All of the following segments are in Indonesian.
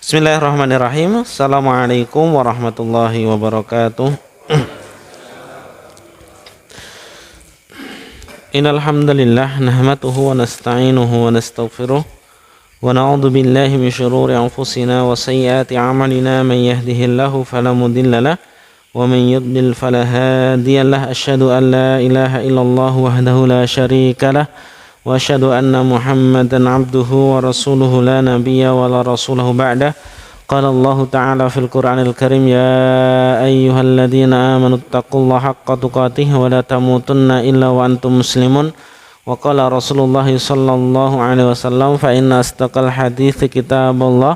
Bismillahirrahmanirrahim. Assalamualaikum warahmatullahi wabarakatuh. Innal hamdalillah nahmaduhu wa nasta'inuhu wa nastaghfiruh wa na'udzu billahi min shururi anfusina wa sayyiati a'malina man yahdihillahu fala mudilla lahu wa man yudlil fala hadiya lahu. Asyhadu an la ilaha illallah wahdahu la syarika lahu wa asyhadu anna Muhammadan abduhu wa rasuluhu la nabiyya wa la rasulahu ba'dah. Qala Allah ta'ala fil Qur'anil Karim, ya ayyuhalladzina amanu taqullaha haqqa tuqatih wa la tamutunna illa wa antum muslimun. Wa qala Rasulullah sallallahu alaihi wasallam, fa inna asdaqal hadithi kitabullah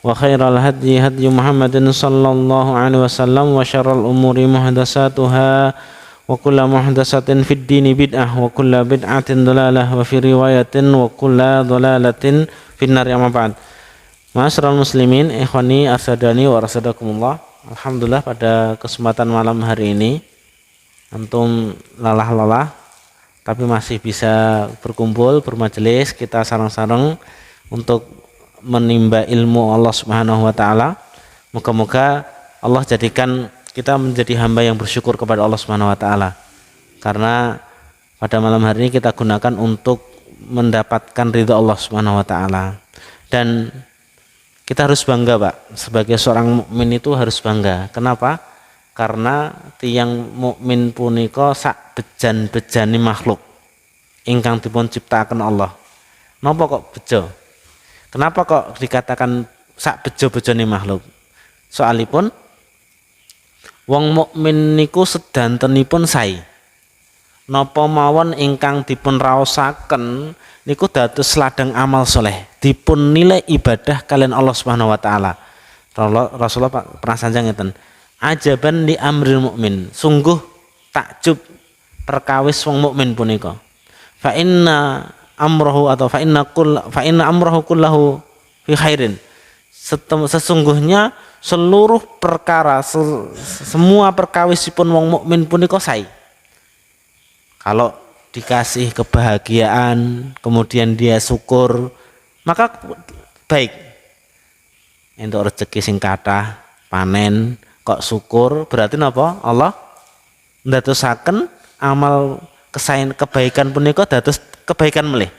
wa khairal hadyi hadyu Muhammadin sallallahu alaihi wasallam wa syarrul umuri muhdatsatuha wa kullu muhdatsatin fid dini bid'ah wa kullu bid'atin dhalalah wa fi riwayatin wa kullu dhalalatin finnar. Amma ba'd. Ma'asyiral muslimin, ikhwani arsadani wa rasadakumullah. Alhamdulillah pada kesempatan malam hari ini antum lelah-lelah tapi masih bisa berkumpul, bermajelis, kita sareng-sareng untuk menimba ilmu Allah Subhanahu wa taala. Moga-moga Allah jadikan kita menjadi hamba yang bersyukur kepada Allah Subhanahu wa taala. Karena pada malam hari ini kita gunakan untuk mendapatkan ridha Allah Subhanahu wa taala. Dan kita harus bangga, Pak. Sebagai seorang mukmin itu harus bangga. Kenapa? Karena tiang mukmin punika sak bejan-bejani makhluk ingkang dipun ciptaken Allah. Napa kok bejo? Kenapa kok dikatakan sak bejo-bejane makhluk? Soalipun wong mukmin niku sedantenipun sae. Napa mawon ingkang dipun raosaken niku dados ladang amal soleh, dipun nilai ibadah kalian Allah Subhanahu wa taala. Rasulullah pernah sanjang ngeten, ajaban li amril mukmin, sungguh takjub perkawis wong mukmin punika. Fa inna amrahu kullahu fi khairin. Sesungguhnya seluruh perkara, semua perkawisipun wong mukmin punika sae. Kalau dikasih kebahagiaan, kemudian dia syukur, maka baik. Entuk rezeki sing kathah, panen, kok syukur, berarti napa? Allah ndadosaken amal kebaikan punika dados kebaikan melih.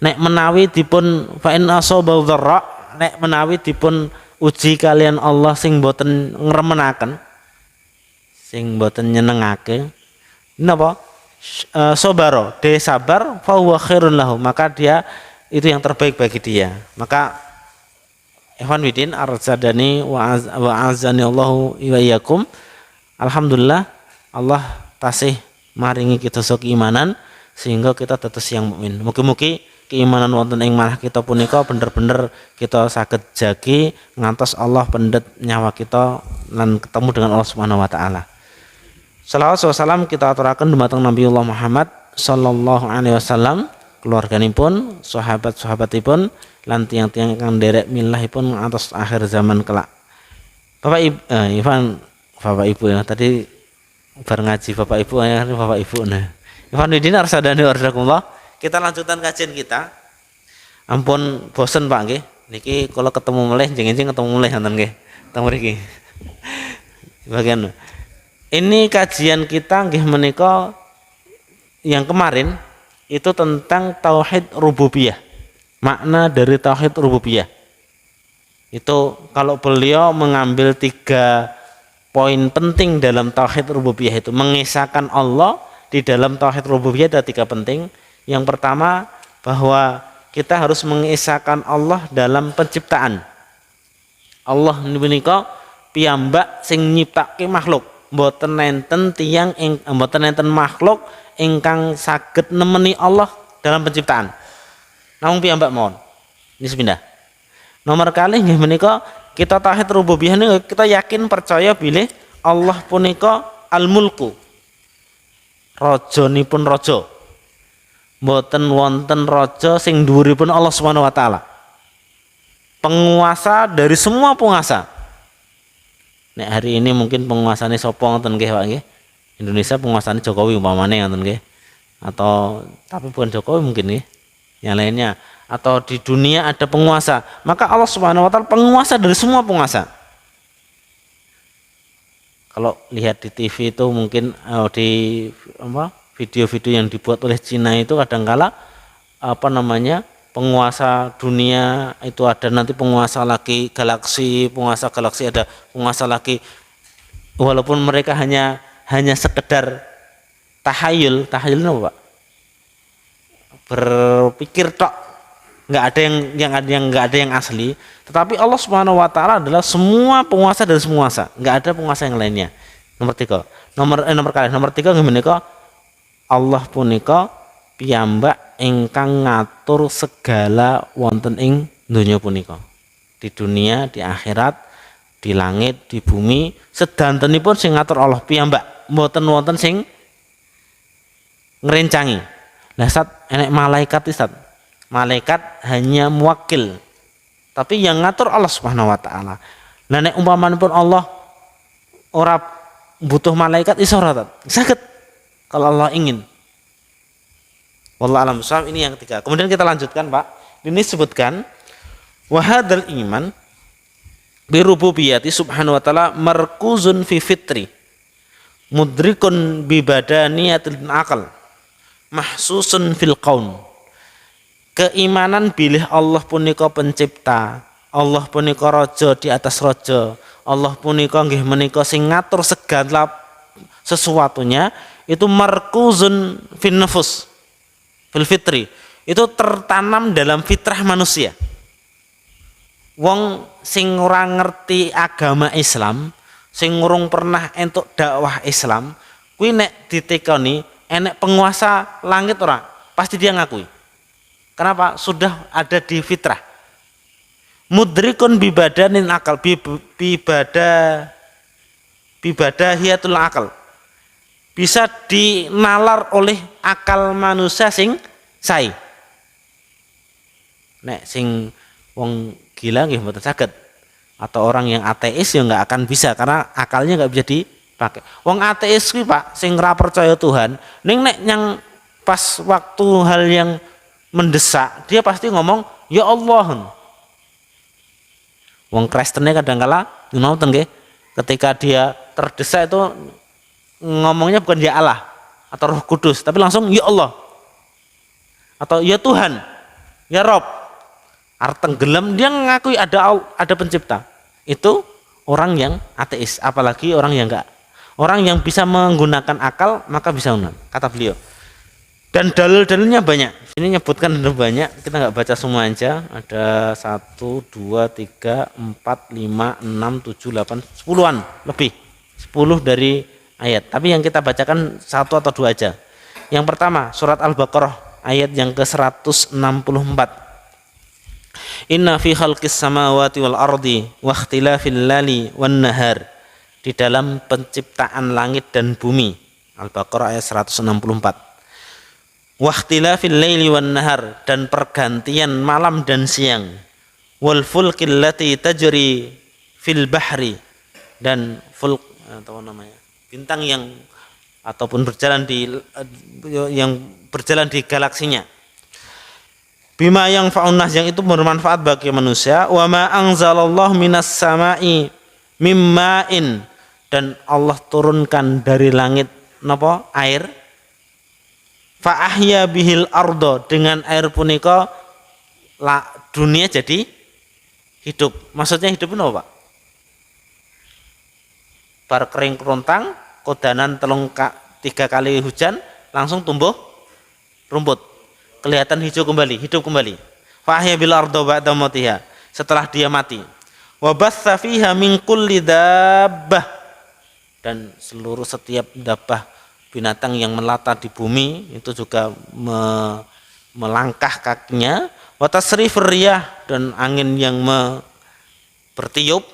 Nek menawi dipun fa in asaba dharra, nek menawi dipun uji kalian Allah sing boten ngremenaken, sing boten nyenengake, napa? Sobaro, dia sabar, fa huwa khairun lahu, maka dia itu yang terbaik bagi dia. Maka ikhwan widin arsadani wa azani Allahu wa iyyakum. Alhamdulillah Allah tasih maringi kita keimanan sehingga kita dados yang mukmin. Mugi-mugi keimanan wonten ing manah kita punika bener-bener kita saged jagi ngantos Allah pendet nyawa kita lan ketemu dengan Allah Subhanahu wa taala. Salawat wa salam kita aturaken dumateng Nabiullah Muhammad sallallahu alaihi wasallam, keluarganipun, sahabat-sahabatipun lan tiyang-tiyang ingkang nderek milahipun ngantos akhir zaman kelak. Bapak Ibu, Bapak Ibu ya tadi bar ngaji Bapak Ibu ya Bapak Ibu nah. Ivan Widin arsadani warahmatullah. Kita lanjutkan kajian kita. Ampun bosen Pak nggih. Niki kalau ketemu meleh jeneng-jeneng ketemu meleh wonten nggih. Teng mriki. Bagian ini kajian kita nggih menika yang kemarin itu tentang tauhid rububiyah. Makna dari tauhid rububiyah. Itu kalau beliau mengambil 3 poin penting dalam tauhid rububiyah itu mengesahkan Allah di dalam tauhid rububiyah ada 3 penting. Yang pertama bahwa kita harus mengesahkan Allah dalam penciptaan. Allah menika piyambak sing nyiptake makhluk. Mboten nenten tiyang mboten nenten makhluk ingkang saged nemeni Allah dalam penciptaan. Namung piyambak mawon. Ini sepindah. Nomor kali nggih menika kita tauhid rububiyah niku kita yakin percaya bilih Allah punika al-mulku. Rajanipun raja. Mboten wonten raja sing dhuwuripun Allah Subhanahu wa taala. Penguasa dari semua penguasa. Nek hari ini mungkin penguasane sapa ngoten nggih Pak nggih. Indonesia penguasane Jokowi umpamane ngoten nggih. Atau tapi bukan Jokowi mungkin nggih. Yang lainnya atau di dunia ada penguasa, maka Allah Subhanahu wa taala penguasa dari semua penguasa. Kalau lihat di TV itu mungkin di video-video yang dibuat oleh Cina itu kadangkala penguasa dunia itu ada, nanti penguasa lagi galaksi, ada penguasa lagi, walaupun mereka hanya sekedar tahayul itu apa Pak? Berpikir tok, nggak ada yang asli. Tetapi Allah Subhanahu wa taala adalah semua penguasa dari semua penguasa, nggak ada penguasa yang lainnya. Nomor 3 Allah punika piyambak ingkang ngatur segala wonten ing donya punika, di dunia, di akhirat, di langit, di bumi, sedantenipun sing ngatur Allah piyambak, mboten wonten sing ngrencangi. Lah enek malaikat malaikat hanya muwakil, tapi yang ngatur Allah Subhanahu wa taala. Lah nek umpamanipun Allah ora butuh malaikat iso ora saged kalau Allah ingin. Wallahu a'lam bishawab. Ini yang ketiga. Kemudian kita lanjutkan, Pak. Ini sebutkan wa hadzal iman bi rububiyyati subhanahu wa taala markuzun fi fitri mudrikun bi badaniyatil aqal mahsusun fil qaun. Keimanan bilih Allah punika pencipta, Allah punika raja di atas raja, Allah punika nggih menika sing ngatur segala sesuatunya, itu markuzun fin nufus fil fitri, itu tertanam dalam fitrah manusia. Wong sing ora ngerti agama Islam, sing urung pernah entuk dakwah Islam, kuwi nek ditekoni enek penguasa langit ora, pasti dia ngakui. Kenapa? Sudah ada di fitrah. Mudrikun bibadanin akal, bibadahiyatul akal. Bisa dinalar oleh akal manusia sing sae. Nek sing wong gila nggih mboten saged. Atau orang yang ateis ya nggak akan bisa karena akalnya nggak bisa dipakai. Wong ateis kuwi Pak sing ora percaya Tuhan, ning nek yang pas waktu hal yang mendesak, dia pasti ngomong ya Allah. Wong Kristennya kadang-kala ngoten nggih, ketika dia terdesak itu ngomongnya bukan ya Allah atau Roh Kudus, tapi langsung ya Allah atau ya Tuhan, ya Rob. Tenggelam dia ngakui ada pencipta. Itu orang yang ateis, apalagi orang yang enggak. Orang yang bisa menggunakan akal maka bisa benar, kata beliau. Dan dalil-dalilnya banyak. Ini nyebutkan banyak, kita nggak baca semua aja. Ada 1, 2, 3, 4, 5, 6, 7, 8, 10-an lebih. 10 dari ayat. Tapi yang kita bacakan 1 atau 2 aja. Yang pertama, surat Al-Baqarah ayat yang ke-164. Inna fi khalqis samawati wal ardi wa ikhtilafil laili wan nahar. Di dalam penciptaan langit dan bumi. Al-Baqarah ayat 164. Wa ikhtilafil laili wan nahar, dan pergantian malam dan siang. Wal fulkil lati tajri fil bahri, dan fulk atau namanya bintang yang ataupun berjalan di galaksinya. Bima yang fa'unnah, yang itu bermanfaat bagi manusia. Wa ma anzalallahu minas sama'i mimma'in, dan Allah turunkan dari langit napa? Air. Fa ahya bihil ardo, dengan air punika dunia jadi hidup. Maksudnya hidup itu apa, Pak? Bar kering kerontang, kodanan 3 kali hujan, langsung tumbuh rumput. Kelihatan hijau kembali, hidup kembali. Fa ahya bil ardo ba'da mautiha, setelah dia mati. Wa batsa fiha min kulli dabbah, dan setiap dabbah binatang yang melata di bumi itu juga melangkah kakinya. Wa tasrifir riyah, dan angin yang bertiup.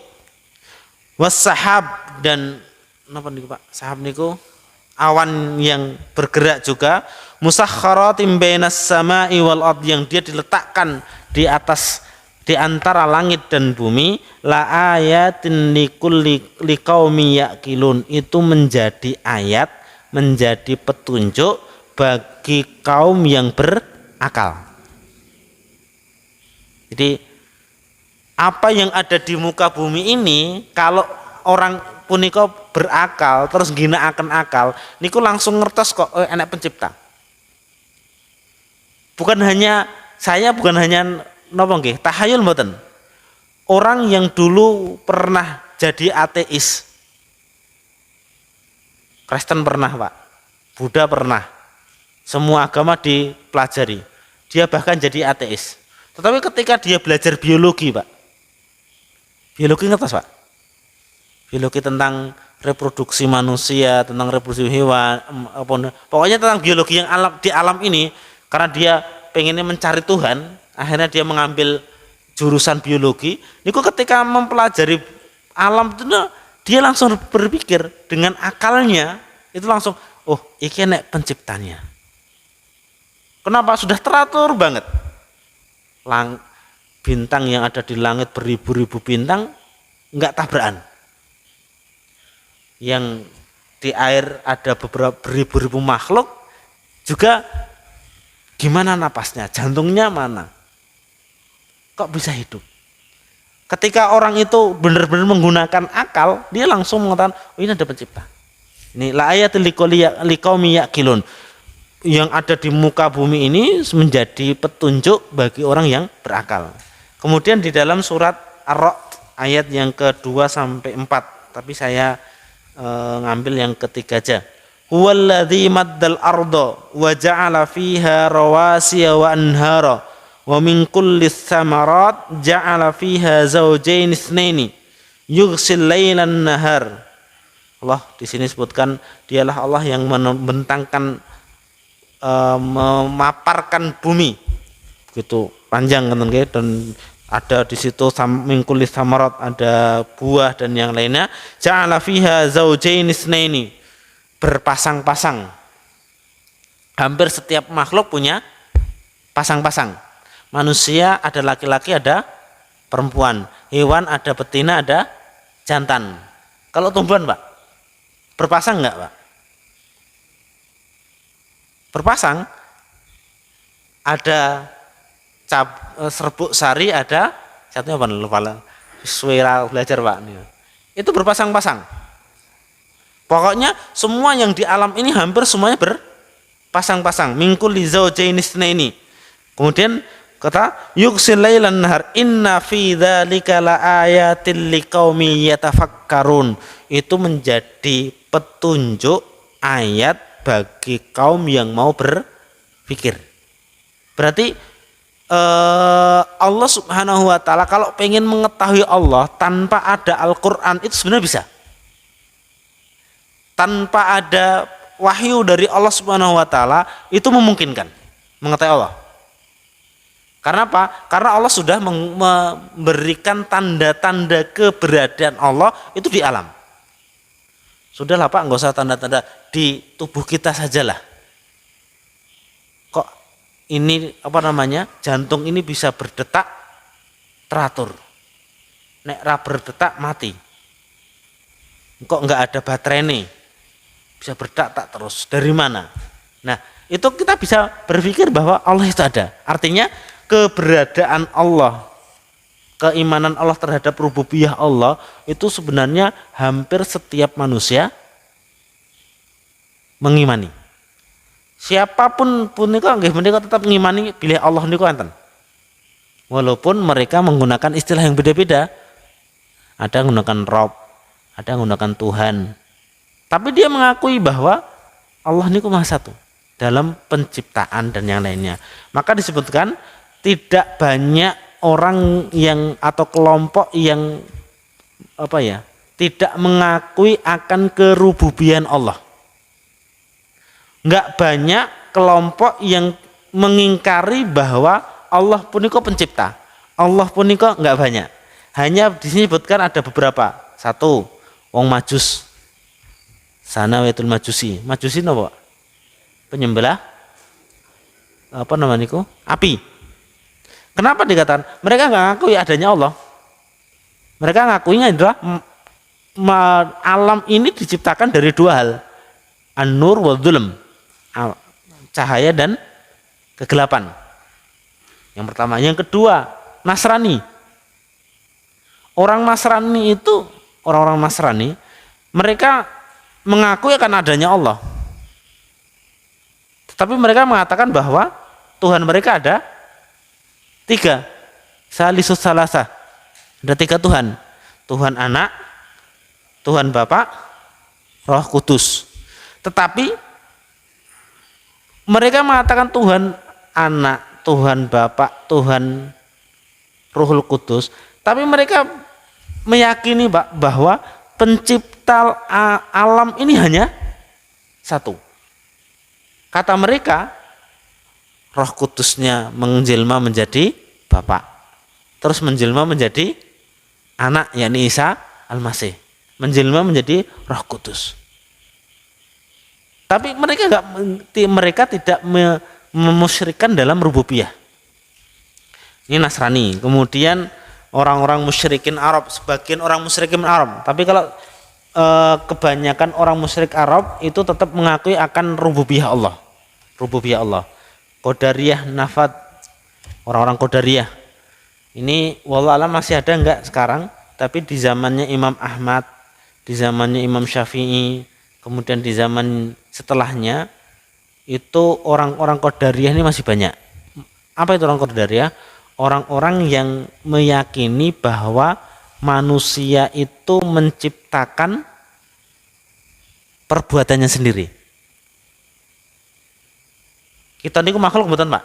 Was sahab, dan napa niku Pak? Sahab niku awan yang bergerak juga. Musakhkharatin bainas sama'i wal ard, yang dia diletakkan di atas, di antara langit dan bumi. La ayatin liqaumi yaqilun, itu menjadi ayat, menjadi petunjuk bagi kaum yang berakal. Jadi apa yang ada di muka bumi ini kalau orang punika berakal terus ginakaken akal niku langsung ngertos kok enek pencipta. Bukan hanya napa nggih, tahayul mboten. Orang yang dulu pernah jadi ateis, Kristen pernah Pak, Buddha pernah, semua agama dipelajari, dia bahkan jadi ateis. Tetapi ketika dia belajar biologi Pak, biologi ngertos Pak? Biologi tentang reproduksi manusia, tentang reproduksi hewan, pokoknya tentang biologi yang di alam ini, karena dia pengennya mencari Tuhan, akhirnya dia mengambil jurusan biologi. Niku ketika mempelajari alam itu dia langsung berpikir dengan akalnya itu langsung, oh iki nek penciptanya. Kenapa? Sudah teratur banget. Bintang yang ada di langit beribu-ribu bintang enggak tabrakan. Yang di air ada beberapa beribu-ribu makhluk juga gimana napasnya, jantungnya mana, kok bisa hidup. Ketika orang itu benar-benar menggunakan akal, dia langsung mengatakan, oh ini ada pencipta. Ini la ayatul liqaumi yaqilun. Yang ada di muka bumi ini menjadi petunjuk bagi orang yang berakal. Kemudian di dalam surat Ar-Ra'd ayat yang ke-2 sampai 4, tapi saya ngambil yang ketiga aja. Huwallazi maddal arda wa ja'ala fiha rawasiya wa anhara wa min kullis samarat ja'ala fiha zawjayn itsnaini yughsil lailan nahar. Allah di sini sebutkan dialah Allah yang membentangkan memaparkan bumi begitu panjang dan ada di situ min kullis samarat, ada buah dan yang lainnya. Ja'ala fiha zawjayn itsnaini, berpasang-pasang. Hampir setiap makhluk punya pasang-pasang. Manusia ada laki-laki, ada perempuan. Hewan ada betina, ada jantan. Kalau tumbuhan Pak, berpasang enggak Pak? Berpasang. Ada serbuk sari, ada satunya apa lupa lah. Suara belajar Pak. Itu berpasang-pasang. Pokoknya semua yang di alam ini hampir semuanya berpasang-pasang. Mingkul lizaujain itsnaini. Kemudian kata yughsil lailan nahar inna fi dzalika laayatil liqaumi yatafakkarun. Itu menjadi petunjuk ayat bagi kaum yang mau berpikir. Berarti Allah Subhanahu wa taala kalau pengen mengetahui Allah tanpa ada Al-Qur'an itu sebenarnya bisa. Tanpa ada wahyu dari Allah Subhanahu wa taala itu memungkinkan mengetahui Allah. Karena apa? Karena Allah sudah memberikan tanda-tanda keberadaan Allah itu di alam. Sudahlah Pak, enggak usah tanda-tanda di tubuh kita sajalah. Kok ini jantung ini bisa berdetak teratur. Nek ra berdetak mati. Kok enggak ada baterai nih? Bisa berdetak terus. Dari mana? Nah, itu kita bisa berpikir bahwa Allah itu ada. Artinya keberadaan Allah, keimanan Allah terhadap rububiyah Allah itu sebenarnya hampir setiap manusia mengimani. Siapapun punika nggih menika tetap ngimani bilih Allah niku enten. Walaupun mereka menggunakan istilah yang beda-beda. Ada yang menggunakan Rob, ada yang menggunakan Tuhan. Tapi dia mengakui bahwa Allah niku Maha Satu dalam penciptaan dan yang lainnya. Maka disebutkan tidak banyak orang yang atau kelompok yang tidak mengakui akan kerububian Allah. Enggak banyak kelompok yang mengingkari bahwa Allah punika pencipta. Allah punika enggak banyak. Hanya disebutkan ada beberapa. Satu, wong Majus. Sana wetul Majusi. Majusi napa? Penyembelih api. Kenapa dikatakan? Mereka enggak ngakui adanya Allah. Mereka ngakuinya adalah alam ini diciptakan dari dua hal. An-nur wa dzulm. Cahaya dan kegelapan. Yang pertama, yang kedua, Nasrani. Orang Nasrani itu, orang-orang Nasrani, mereka mengakui akan adanya Allah. Tetapi mereka mengatakan bahwa Tuhan mereka ada 3. Salisus salasa. Ada 3 Tuhan. Tuhan Anak, Tuhan Bapa, Roh Kudus. Tetapi mereka mengatakan Tuhan Anak, Tuhan Bapa, Tuhan Rohul Kudus. Tapi mereka meyakini bahwa pencipta alam ini hanya 1. Kata mereka, Roh Kudusnya menjelma menjadi Bapa, terus menjelma menjadi Anak, yakni Isa Al-Masih, menjelma menjadi Roh Kudus. Tapi mereka tidak memusyrikan dalam rububiyah. Ini Nasrani. Kemudian orang-orang musyrikin Arab, sebagian orang musyrikin Arab. Tapi kalau kebanyakan orang musyrik Arab itu tetap mengakui akan rububiyah Allah. Rububiyah Allah. Qadariyah, Nafat, orang-orang Qadariyah. Ini wallahualam masih ada enggak sekarang? Tapi di zamannya Imam Ahmad, di zamannya Imam Syafi'i, kemudian di zaman setelahnya itu orang-orang Qadariyah ini masih banyak. Apa itu orang Qadariyah? Orang-orang yang meyakini bahwa manusia itu menciptakan perbuatannya sendiri. Kita niku makhluk betul Pak?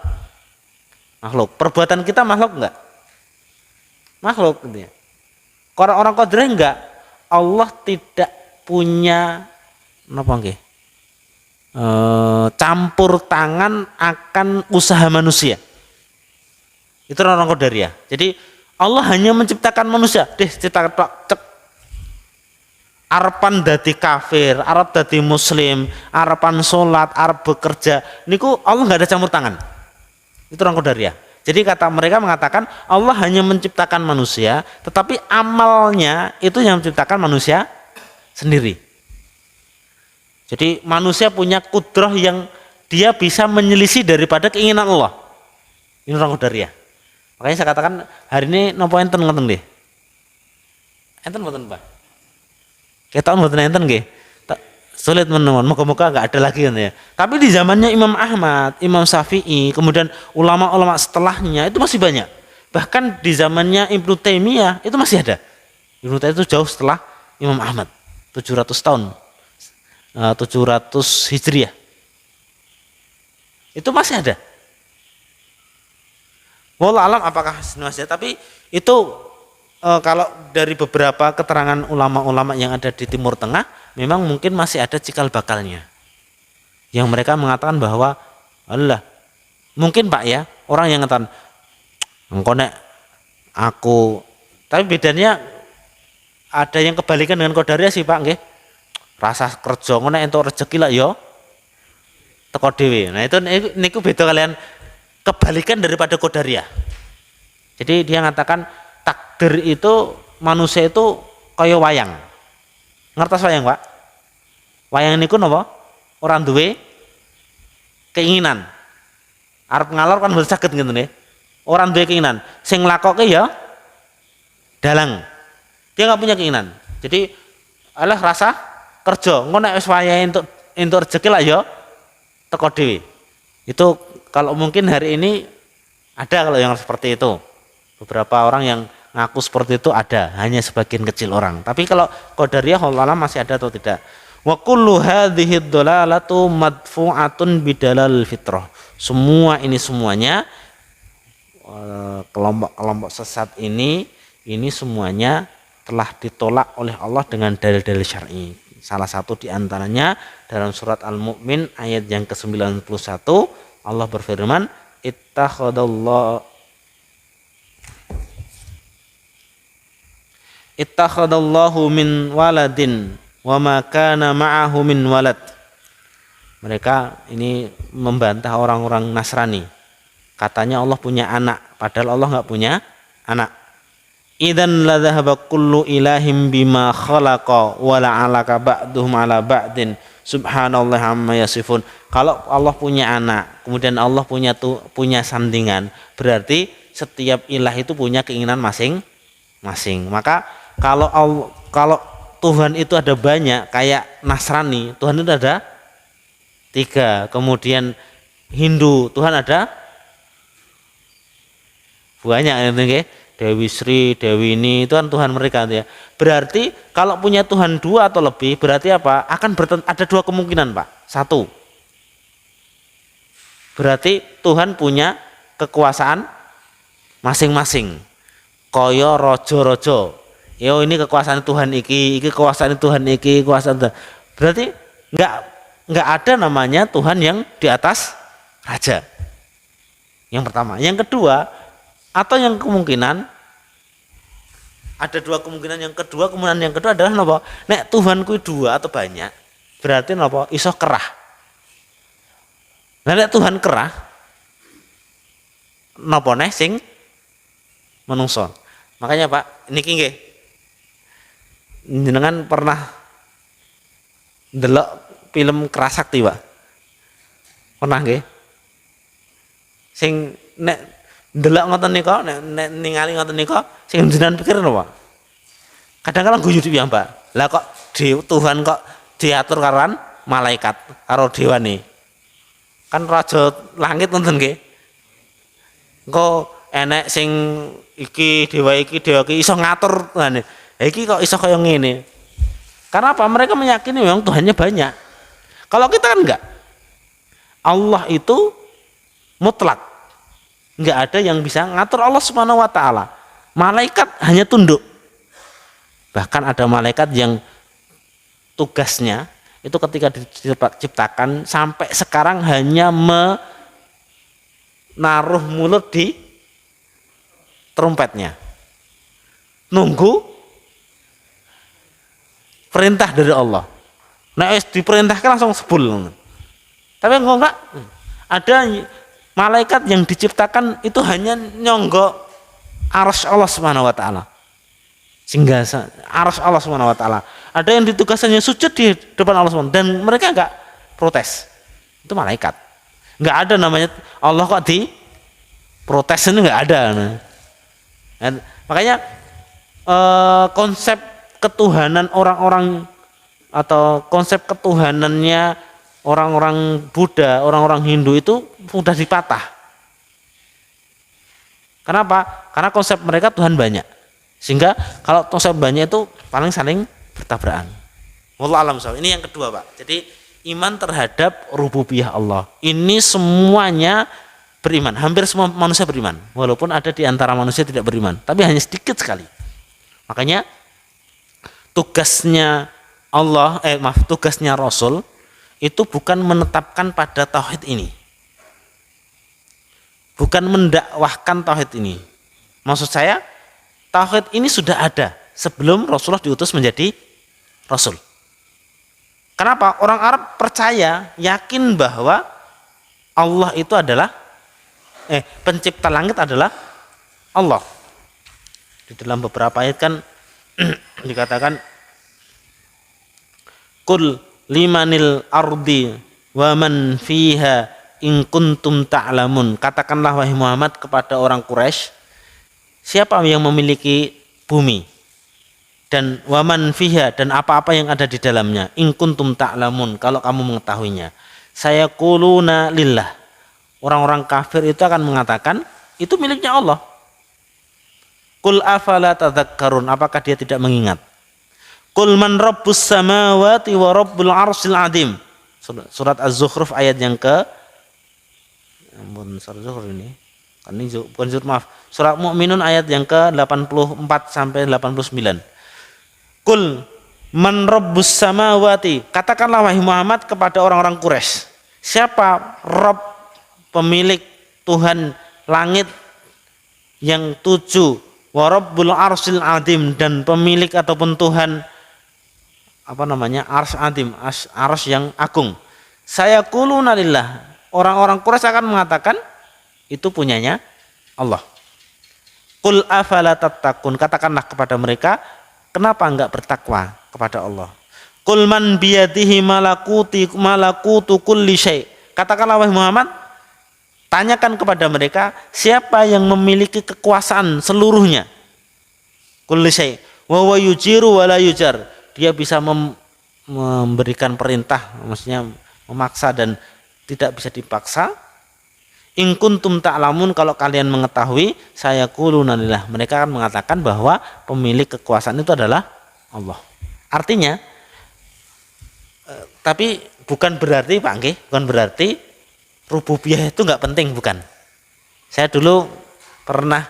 Makhluk. Perbuatan kita makhluk enggak? Makhluk gitu ya. Orang-orang Qadariyah enggak. Allah tidak punya napa nggih? Campur tangan akan usaha manusia. Itu orang Qadariyah. Jadi Allah hanya menciptakan manusia. Ciptakan cek. Arepan dadi kafir, arep dadi muslim, arepan salat, arep bekerja. Niku Allah enggak ada campur tangan. Itu orang Qadariyah. Jadi kata mereka mengatakan Allah hanya menciptakan manusia, tetapi amalnya itu yang menciptakan manusia sendiri. Jadi manusia punya kudrah yang dia bisa menyelisih daripada keinginan Allah. Ini orang Qadariyah. Makanya saya katakan hari ini nopo enten ngoten nggih. Enten mboten, Pak? Kita mboten enten nggih. Sulit menemukan, moga-moga enggak ada lagi ya. Tapi di zamannya Imam Ahmad, Imam Syafi'i, kemudian ulama-ulama setelahnya itu masih banyak. Bahkan di zamannya Ibnu Taimiyah itu masih ada. Ibnu Taimiyah itu jauh setelah Imam Ahmad, 700 tahun. 700 Hijriah. Itu masih ada. Wallahu alam apakah masih ada, tapi itu kalau dari beberapa keterangan ulama-ulama yang ada di Timur Tengah, memang mungkin masih ada cikal bakalnya. Yang mereka mengatakan bahwa Allah, mungkin Pak ya, orang yang mengatakan engko nek aku, tapi bedanya ada yang kebalikan dengan Qadariyah sih Pak nggih. Rasa kerja ngono entuk rezeki lah ya teko dhewe. Nah itu niku beda kalian kebalikan daripada Qadariyah. Jadi dia mengatakan takdir itu manusia itu kaya wayang. Ngertos wayang, Pak? Wayang niku napa? Ora duwe keinginan. Arep ngalor kan mboten saged ngene nggih. Ora duwe keinginan. Sing nglakoke ya dalang. Dia enggak punya keinginan. Jadi alah rasa kerja. Engko nek wis wayahe entuk rezeki lah ya teko dhewe. Itu kalau mungkin hari ini ada kalau yang seperti itu. Beberapa orang yang ngaku seperti itu ada, hanya sebagian kecil orang. Tapi kalau Qadariyah Allah masih ada atau tidak? Wa kullu hadhihi dhalalatu madfu'atun bidalal fitrah. Semua ini semuanya kelompok-kelompok sesat ini semuanya telah ditolak oleh Allah dengan dalil-dalil syar'i. Salah satu di antaranya dalam surat Al-Mu'min ayat yang ke-91 Allah berfirman Ittakhadallahu min waladin wa ma kana ma'ahu min walad. Mereka ini membantah orang-orang Nasrani. Katanya Allah punya anak, padahal Allah enggak punya anak. Idzan la dhahaba kullu ilahim bima khalaqa wa la'alaka ba'duhum ala ba'din subhanallah amma yasifun. Kalau Allah punya anak, kemudian Allah punya sandingan, berarti setiap ilah itu punya keinginan masing-masing. Maka kalau Tuhan itu ada banyak, kayak Nasrani, Tuhan itu ada 3. Kemudian Hindu, Tuhan ada banyak, gitu. Dewi Sri, Dewi ini itu kan Tuhan mereka ya. Berarti kalau punya Tuhan 2 atau lebih, berarti apa? Ada 2 kemungkinan, Pak. 1, berarti Tuhan punya kekuasaan masing-masing. Kaya rojo-rojo. Yo ini kekuasaan Tuhan iki kekuasaan Tuhan iki, kekuasaan Tuhan. Berarti enggak ada namanya Tuhan yang di atas raja. Yang pertama. Yang kedua, atau yang kemungkinan ada 2 kemungkinan. Kemungkinan yang kedua adalah napa? Nek Tuhanku 2 atau banyak, berarti napa? Iso kerah. Nah, nek Tuhan kerah, napa neh sing menungso. Makanya Pak, niki nggih. Jenengan pernah ndelok film Kerasakti, Pak? Pernah nggih? Sing nek ndelok ngoten nika, nek ningali ngoten nika, sing jenengan pikir napa? Kadang-kadang guyu piyambak. Lah kok Tuhan kok diatur karan malaikat karo dewane. Kan raja langit ngoten nggih. Engko enek sing dewa iki iso ngatur ngene. Iki kok iso kaya ngene. Karena apa? Mereka meyakini memang Tuhannya banyak. Kalau kita kan enggak. Allah itu mutlak. Enggak ada yang bisa ngatur Allah Subhanahu wa taala. Malaikat hanya tunduk. Bahkan ada malaikat yang tugasnya itu ketika diciptakan sampai sekarang hanya menaruh mulut di trompetnya. Nunggu perintah dari Allah. Nah, diperintahkan langsung sebul. Tapi enggak ada malaikat yang diciptakan itu hanya nyonggo arsy Allah Subhanahu wa taala. Sehingga arsy Allah Subhanahu wa taala. Ada yang ditugaskannya sujud di depan Allah Subhanahu dan mereka enggak protes. Itu malaikat. Enggak ada namanya Allah kok di protes, itu enggak ada. Dan makanya konsep ketuhanan orang-orang atau konsep ketuhanannya orang-orang Buddha, orang-orang Hindu itu sudah dipatah. Kenapa? Karena konsep mereka Tuhan banyak. Sehingga kalau konsep banyak itu paling saling bertabrakan. Wallahu a'lam bishawab. Ini yang kedua, Pak. Jadi iman terhadap rububiyah Allah. Ini semuanya beriman. Hampir semua manusia beriman. Walaupun ada di antara manusia tidak beriman, tapi hanya sedikit sekali. Makanya tugasnya tugasnya Rasul itu bukan menetapkan pada tauhid ini. Bukan mendakwahkan tauhid ini. Maksud saya, tauhid ini sudah ada sebelum Rasulullah diutus menjadi Rasul. Kenapa? Orang Arab percaya, yakin bahwa Allah itu adalah pencipta langit adalah Allah. Di dalam beberapa ayat kan dikatakan Qul limanil ardi wa man fiha in kuntum ta'lamun. Katakanlah wahai Muhammad kepada orang Quraisy, siapa yang memiliki bumi dan waman fiha dan apa-apa yang ada di dalamnya, in kuntum ta'lamun, kalau kamu mengetahuinya. Saya quluna lillah. Orang-orang kafir itu akan mengatakan itu miliknya Allah. Qul afala tadzakkarun, apakah dia tidak mengingat? Qul man rabbus samawati wa rabbul arsyil azim. Surat Az-Zukhruf ayat yang ke surat Zukhruf ini. Kan ini bukan surat, maaf. Surat Mu'minun ayat yang ke-84 sampai 89. Qul man rabbus samawati, katakanlah wahai Muhammad kepada orang-orang Quraisy, siapa Rabb, pemilik Tuhan langit yang 7, wa rabbul arsyil azim, dan pemilik ataupun Tuhan arsy azim, arsy yang agung. Saya quluna lillah. Orang-orang Quraisy akan mengatakan itu punyanya Allah. Qul afala tattaqun, katakanlah kepada mereka, kenapa enggak bertakwa kepada Allah? Qul man biyadihi malakutu kulli syai. Katakanlah wahai Muhammad, Tanyakan kepada mereka siapa yang memiliki kekuasaan seluruhnya. Kulli syai' wa huwa yujiru wa la yujar. Dia bisa memberikan perintah, maksudnya memaksa dan tidak bisa dipaksa. In kuntum ta'lamun, kalau kalian mengetahui, saya quluna lillah. Mereka akan mengatakan bahwa pemilik kekuasaan itu adalah Allah. Artinya, tapi bukan berarti Pak nggih, bukan berarti rububiyah itu nggak penting, bukan. Saya dulu pernah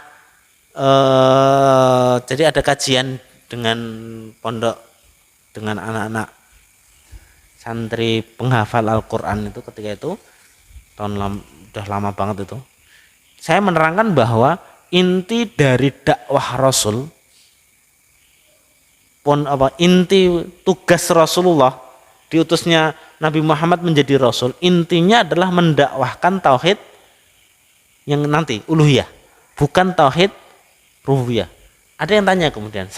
jadi ada kajian dengan pondok, dengan anak-anak santri penghafal Al-Quran itu, ketika itu udah lama banget itu. Saya menerangkan bahwa inti dari dakwah Rasul, inti tugas Rasulullah, diutusnya Nabi Muhammad menjadi Rasul, intinya adalah mendakwahkan tauhid yang nanti uluhiyah, bukan tauhid rububiyah. Ada yang tanya kemudian,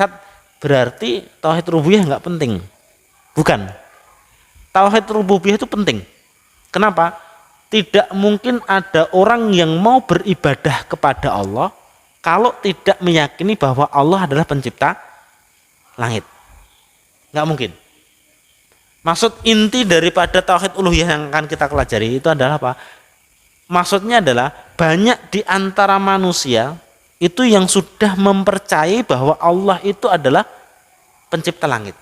berarti tauhid rububiyah nggak penting? Bukan. Tauhid rububiyah itu penting. Kenapa? Tidak mungkin ada orang yang mau beribadah kepada Allah kalau tidak meyakini bahwa Allah adalah pencipta langit. Nggak mungkin. Maksud inti daripada tauhid uluhiyah yang akan kita pelajari itu adalah apa? Maksudnya adalah banyak di antara manusia itu yang sudah mempercayai bahwa Allah itu adalah pencipta langit.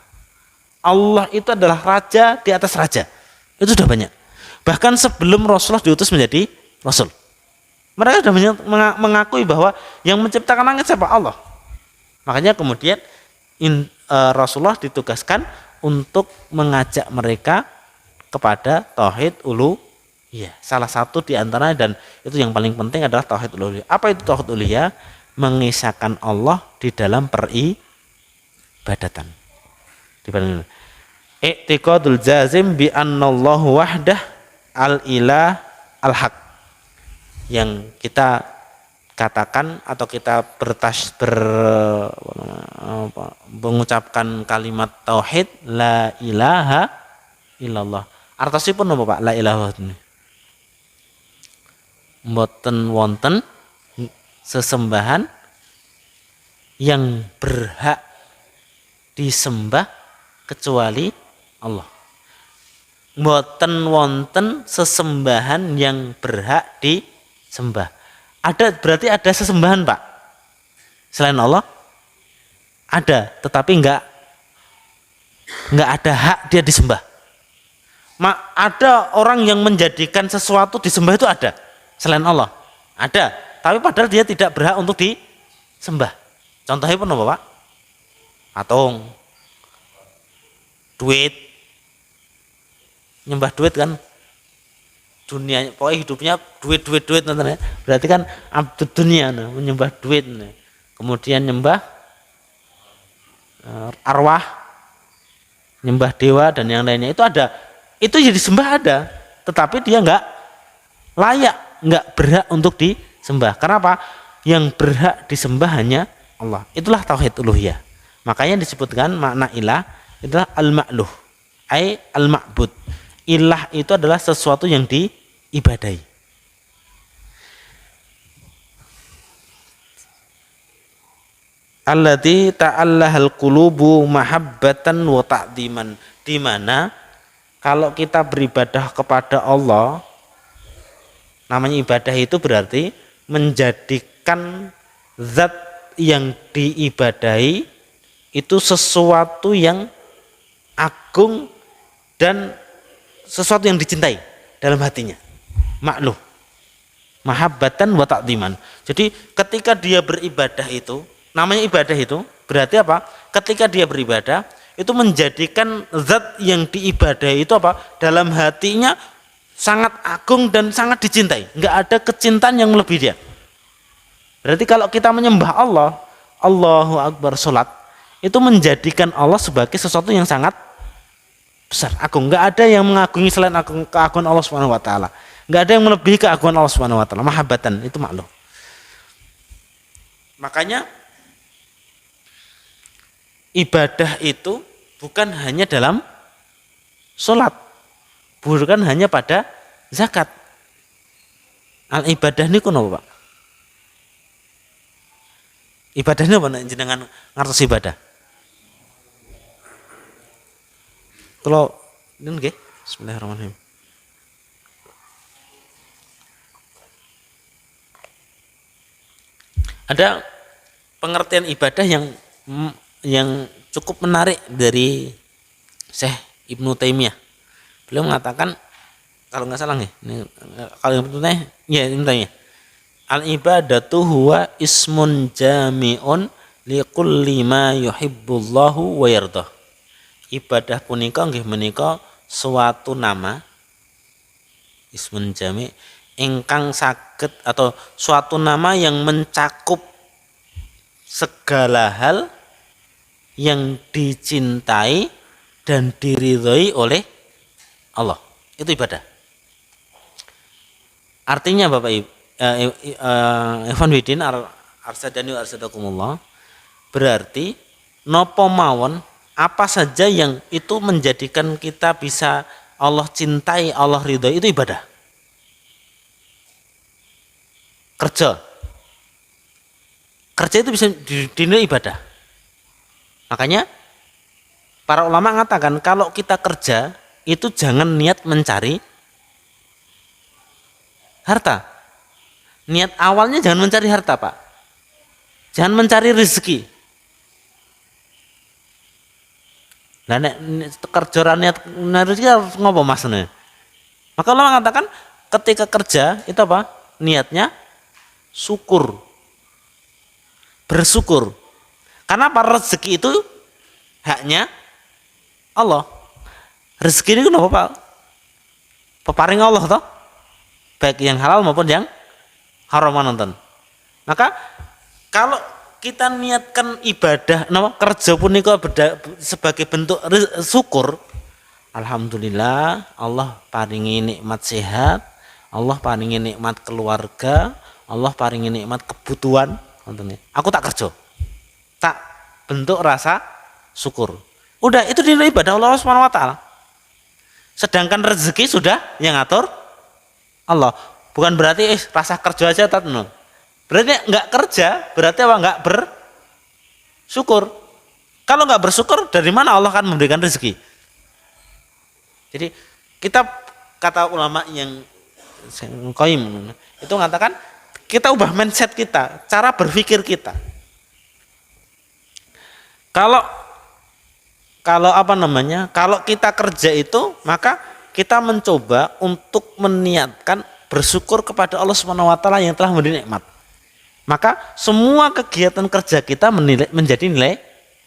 Allah itu adalah raja di atas raja. Itu sudah banyak. Bahkan sebelum Rasulullah diutus menjadi Rasul, mereka sudah mengakui bahwa yang menciptakan langit siapa? Allah. Makanya kemudian Rasulullah ditugaskan untuk mengajak mereka kepada tauhid uluhiyah. Salah satu di antaranya, dan itu yang paling penting, adalah tauhid uluhiyah. Apa itu tauhid uluhiyah? Mengisahkan Allah di dalam peribadatan. I'tiqadul jazim bi annallahu wahdah al-ilah al-haq, yang kita katakan atau kita mengucapkan kalimat tauhid la ilaha illallah. Artosipun apa Pak la ilaha ini? Mboten wonten sesembahan yang berhak disembah kecuali Allah. Mboten wonten sesembahan yang berhak disembah. Berarti ada sesembahan Pak selain Allah? Ada, tetapi enggak ada hak dia disembah. Ada orang yang menjadikan sesuatu disembah, itu ada selain Allah? Ada, tapi padahal dia tidak berhak untuk disembah. Contohnya pun apa Pak? Patung, duit, nyembah duit kan, dunia pokoknya hidupnya duit berarti kan abdud dunia, menyembah duit. Kemudian nyembah arwah, nyembah dewa dan yang lainnya, itu ada, itu jadi sembah ada, tetapi dia nggak layak, nggak berhak untuk disembah. Kenapa? Yang berhak disembah hanya Allah. Itulah tauhid uluhiyah. Makanya disebutkan makna ilah itulah al-ma'luh, ai al-ma'bud. Ilah itu adalah sesuatu yang diibadahi. Allati ta'allahal qulubu mahabbatan wa ta'diman, di mana kalau kita beribadah kepada Allah, namanya ibadah itu berarti menjadikan zat yang diibadahi itu sesuatu yang agung dan sesuatu yang dicintai dalam hatinya. Makluh, mahabbatan wa ta'diman. Jadi ketika dia beribadah itu, namanya ibadah itu berarti apa? Ketika dia beribadah itu menjadikan zat yang diibadahi itu apa? Dalam hatinya sangat agung dan sangat dicintai. Enggak ada kecintaan yang melebihi dia. Berarti kalau kita menyembah Allah, Allahu Akbar, sholat, itu menjadikan Allah sebagai sesuatu yang sangat besar, agung. Enggak ada yang mengagungi selain keagungan Allah Subhanahu wa taala. Enggak ada yang melebihi keagungan Allah Subhanahu wa taala. Mahabbatan itu maklum. Makanya ibadah itu bukan hanya dalam sholat, bukan hanya pada zakat. Al ibadah niku napa, Pak? Ibadah napa nek jenengan ngertos ibadah? Kalau ini nggih, bismillahirrahmanirrahim. Ada pengertian ibadah yang cukup menarik dari Syekh Ibnu Taimiyah. Beliau mengatakan, kalau nggak salah nih, kalau Ibnu Taimiyah, ya Ibnu Taimiyah, al ibadatu huwa ismun jami'un likulli ma yuhibbullahu wa yardah. Ibadah punika nggih menika suatu nama ismun jami' ingkang saged atau suatu nama yang mencakup segala hal yang dicintai dan diridhoi oleh Allah. Itu ibadah. Artinya Bapak Ibu, Ikhwan Widin arsadani wa arsadakumullah, berarti nopo mawon apa saja yang itu menjadikan kita bisa Allah cintai, Allah ridhoi, itu ibadah. Kerja itu bisa dinilai ibadah. Makanya para ulama mengatakan kalau kita kerja itu jangan niat mencari harta. Niat awalnya jangan mencari harta, Pak. Jangan mencari rezeki. Nah, nek kerja niat rezeki ngopo maksudnya? Maka ulama mengatakan ketika kerja itu apa? Niatnya syukur. Bersyukur. Karena para rezeki itu haknya Allah. Rezeki ini kenapa, Pak? Peparing Allah toh? Baik yang halal maupun yang haram nonton. Maka kalau kita niatkan ibadah, kerja punika sebagai bentuk syukur, alhamdulillah Allah paringi nikmat sehat, Allah paringi nikmat keluarga, Allah paringi nikmat kebutuhan. Aku tak kerja, tak bentuk rasa syukur. Udah itu dinilai ibadah Allah Subhanahu Wa Taala. Sedangkan rezeki sudah yang ngatur Allah. Bukan berarti rasa kerja aja tak no. Berarti nggak kerja, berarti apa? Nggak bersyukur. Kalau nggak bersyukur, dari mana Allah akan memberikan rezeki? Jadi kita, kata ulama yang Qayyim itu mengatakan kita ubah mindset kita, cara berpikir kita. Kalau kalau kita kerja itu, maka kita mencoba untuk meniatkan bersyukur kepada Allah Subhanahu Wa Taala yang telah memberi nikmat. Maka semua kegiatan kerja kita menjadi nilai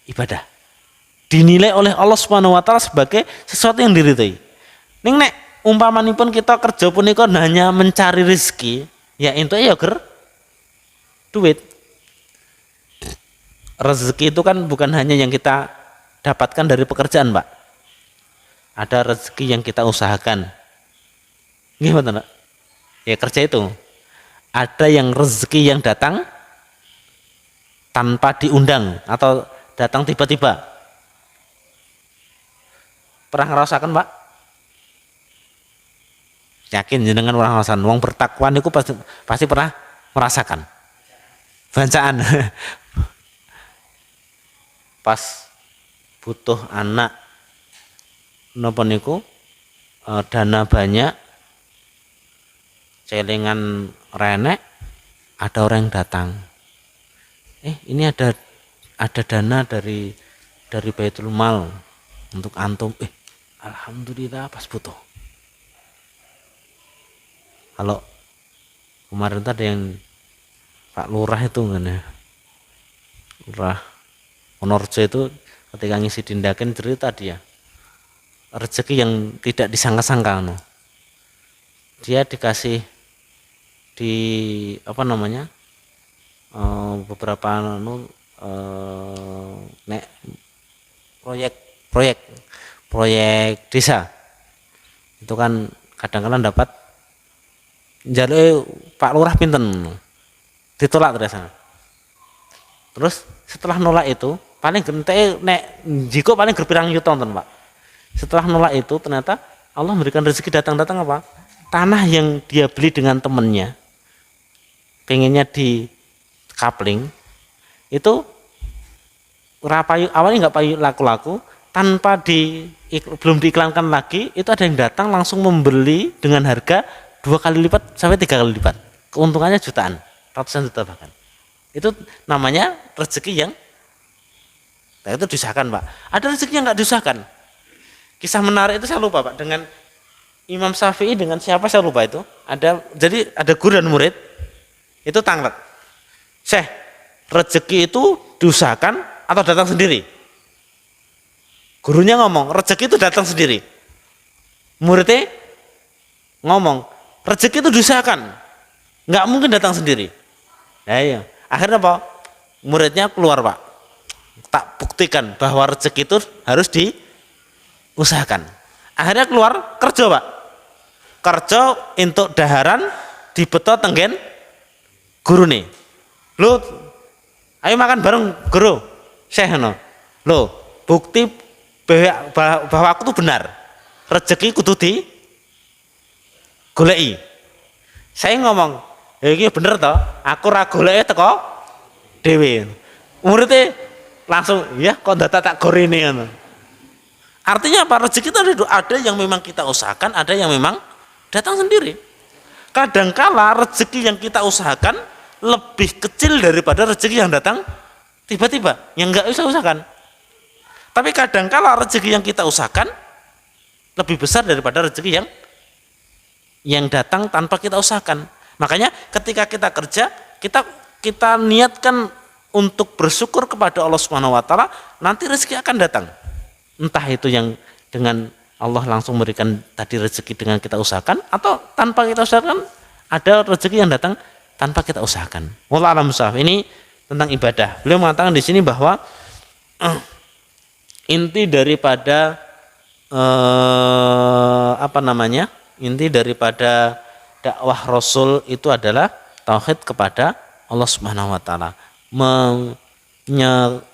ibadah. Dinilai oleh Allah Subhanahu Wa Taala sebagai sesuatu yang diridhoi. Ning nek umpamanipun kita kerja punika hanya mencari rezeki, ya itu ya duit. Rezeki itu kan bukan hanya yang kita dapatkan dari pekerjaan, Pak. Ada rezeki yang kita usahakan. Gimana, Pak? Ya kerja itu. Ada yang rezeki yang datang tanpa diundang atau datang tiba-tiba. Pernah ngerasakan, Pak? Yakin jenengan orang ngerasakan. Wong bertakwa niku pasti pernah merasakan. Bancaan. Pas butuh anak napa niku dana banyak, celengan renek, ada orang yang datang. Ini ada dana dari Baitul Mal untuk antum. Alhamdulillah pas butuh. Kalau kemarin tadi yang Pak Lurah itu kan ya, Lurah Wonorejo itu ketika ngisi tindakan cerita dia rezeki yang tidak disangka-sangka, dia dikasih di beberapa proyek desa itu kan kadang-kadang dapat jalur Pak Lurah pinten ditolak terus setelah nolak itu paling gente nek jiko paling gerpirang yuta nonton, Pak. Setelah nolak itu ternyata Allah memberikan rezeki datang apa? Tanah yang dia beli dengan temannya pengennya di coupling itu rapayu awalnya nggak payu laku-laku, tanpa belum diiklankan lagi itu ada yang datang langsung membeli dengan harga 2 kali lipat sampai 3 kali lipat, keuntungannya jutaan, ratusan juta bahkan. Itu namanya rezeki yang itu diusahakan Pak. Ada rezeki yang nggak diusahakan. Kisah menarik itu saya lupa Pak, dengan Imam Syafi'i dengan siapa saya lupa itu. Jadi ada guru dan murid itu tanglet. Syekh, rezeki itu diusahakan atau datang sendiri? Gurunya ngomong, rezeki itu datang sendiri. Muridnya ngomong, rezeki itu diusahakan, nggak mungkin datang sendiri. Nah, iya. Akhirnya apa? Muridnya keluar Pak, tak buktikan bahwa rezeki itu harus diusahakan. Akhirnya keluar kerja Pak, kerja untuk daharan dibeto tenggen guru nih. Lu ayo makan bareng guru. Syekh no. Lo bukti bahwa aku tuh benar. Rezeki kudu di goleki. Saya ngomong, ya iki bener toh, aku ra goleki teko dhewe. Muridnya langsung, ya kok tak gorene ngono. Artinya apa? Rezeki itu ada yang memang kita usahakan, ada yang memang datang sendiri. Kadangkala rezeki yang kita usahakan lebih kecil daripada rezeki yang datang tiba-tiba, yang enggak usahakan. Tapi kadangkala rezeki yang kita usahakan lebih besar daripada rezeki yang datang tanpa kita usahakan. Makanya ketika kita kerja, kita niatkan untuk bersyukur kepada Allah Subhanahu wa taala, nanti rezeki akan datang. Entah itu yang dengan Allah langsung memberikan tadi rezeki dengan kita usahakan, atau tanpa kita usahakan ada rezeki yang datang tanpa kita usahakan. Wallahu a'lam bishawab. Ini tentang ibadah. Beliau mengatakan di sini bahwa inti daripada inti daripada dakwah Rasul itu adalah tauhid kepada Allah Subhanahu wa taala,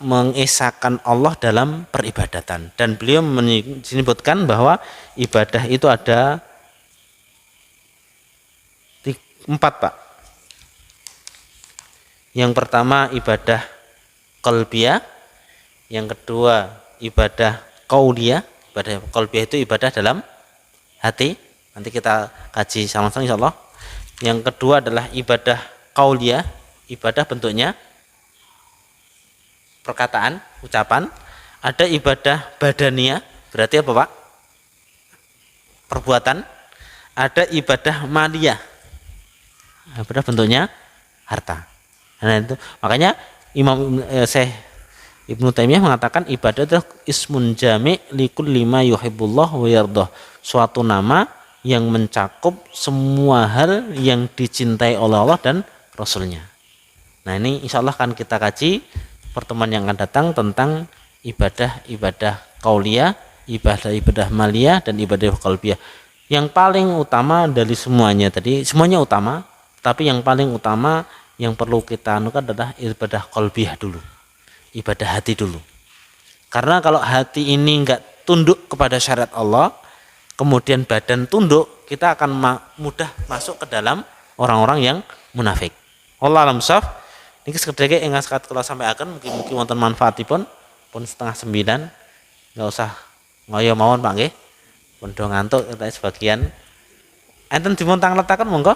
mengesahkan Allah dalam peribadatan. Dan beliau menyebutkan bahwa ibadah itu ada 4 Pak. Yang pertama ibadah qalbiyah, yang kedua ibadah qauliyah. Ibadah qalbiyah itu ibadah dalam hati, nanti kita kaji sama-sama insyaallah. Yang kedua adalah ibadah qauliyah, ibadah bentuknya perkataan, ucapan. Ada ibadah badaniyah, berarti apa Pak? Perbuatan. Ada ibadah maliyah, ibadah bentuknya harta. Nah itu makanya Syekh Ibnu Taimiyah mengatakan ibadah itu ismun jami' likulli ma yuhibbullah wa yardah, suatu nama yang mencakup semua hal yang dicintai oleh Allah dan Rasulnya. Nah ini insya Allah akan kita kaji pertemuan yang akan datang tentang ibadah-ibadah qauliyah, ibadah-ibadah maliyah, dan ibadah qalbiyah. Yang paling utama dari semuanya tadi, semuanya utama, tapi yang paling utama yang perlu kita anukan adalah ibadah qalbiyah dulu, ibadah hati dulu. Karena kalau hati ini enggak tunduk kepada syariat Allah, kemudian badan tunduk, kita akan mudah masuk ke dalam orang-orang yang munafik. Wallahu a'lam bishawab. Niki sekedhik ingkang sakat kula sampaiaken, mugi-mugi wonten manfaatipun. Pun 8:30, enggak usah ngoyo mawon Pak nggih. Pun do ngantuk sebagian. Enten dimontang letaken monggo.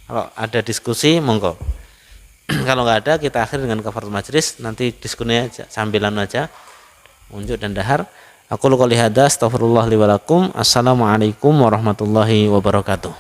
Kalau ada diskusi monggo. Kalau nggak ada kita akhir dengan kafaratul majlis, nanti diskusinya sambilan aja, unjuk dan dahar. Aku qouli hadza, astaghfirullah li wa lakum. Assalamualaikum warahmatullahi wabarakatuh.